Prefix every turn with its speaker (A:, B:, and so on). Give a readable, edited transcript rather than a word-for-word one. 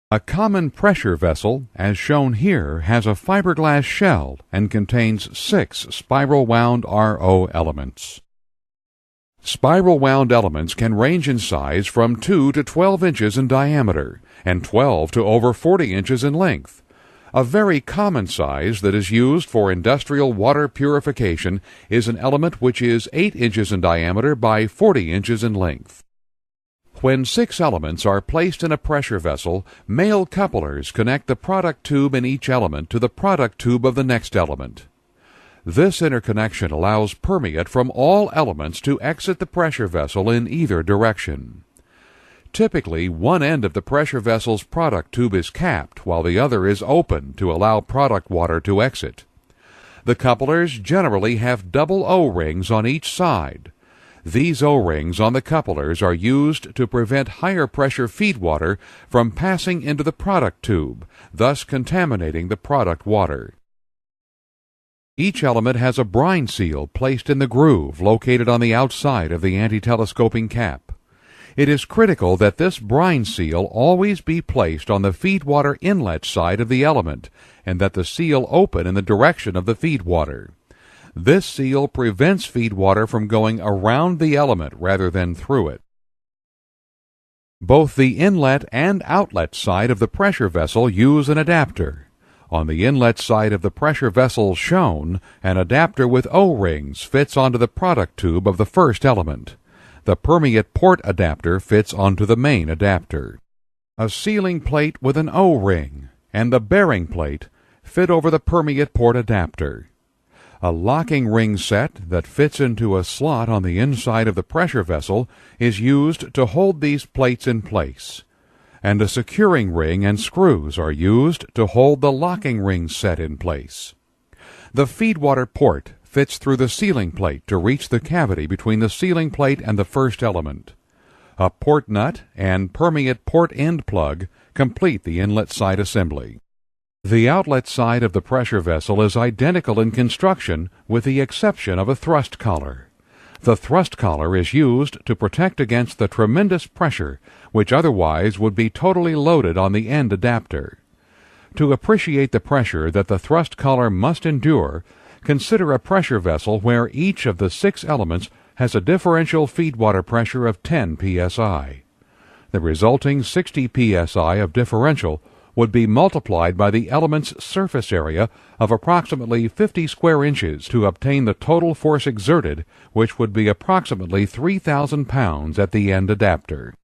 A: A common pressure vessel, as shown here, has a fiberglass shell and contains 6 spiral-wound RO elements. Spiral-wound elements can range in size from 2 to 12 inches in diameter and 12 to over 40 inches in length. A very common size that is used for industrial water purification is an element which is 8 inches in diameter by 40 inches in length. When 6 elements are placed in a pressure vessel, male couplers connect the product tube in each element to the product tube of the next element. This interconnection allows permeate from all elements to exit the pressure vessel in either direction. Typically, one end of the pressure vessel's product tube is capped while the other is open to allow product water to exit. The couplers generally have double O-rings on each side. These O-rings on the couplers are used to prevent higher pressure feed water from passing into the product tube, thus contaminating the product water. Each element has a brine seal placed in the groove located on the outside of the anti-telescoping cap. It is critical that this brine seal always be placed on the feed water inlet side of the element and that the seal open in the direction of the feed water. This seal prevents feed water from going around the element rather than through it. Both the inlet and outlet side of the pressure vessel use an adapter. On the inlet side of the pressure vessel shown, an adapter with O-rings fits onto the product tube of the first element. The permeate port adapter fits onto the main adapter. A sealing plate with an O-ring and the bearing plate fit over the permeate port adapter. A locking ring set that fits into a slot on the inside of the pressure vessel is used to hold these plates in place, and a securing ring and screws are used to hold the locking ring set in place. The feed water port fits through the sealing plate to reach the cavity between the sealing plate and the first element. A port nut and permeate port end plug complete the inlet side assembly. The outlet side of the pressure vessel is identical in construction with the exception of a thrust collar. The thrust collar is used to protect against the tremendous pressure which otherwise would be totally loaded on the end adapter. To appreciate the pressure that the thrust collar must endure, consider a pressure vessel where each of the 6 elements has a differential feed water pressure of 10 psi. The resulting 60 psi of differential would be multiplied by the element's surface area of approximately 50 square inches to obtain the total force exerted, which would be approximately 3,000 pounds at the end adapter.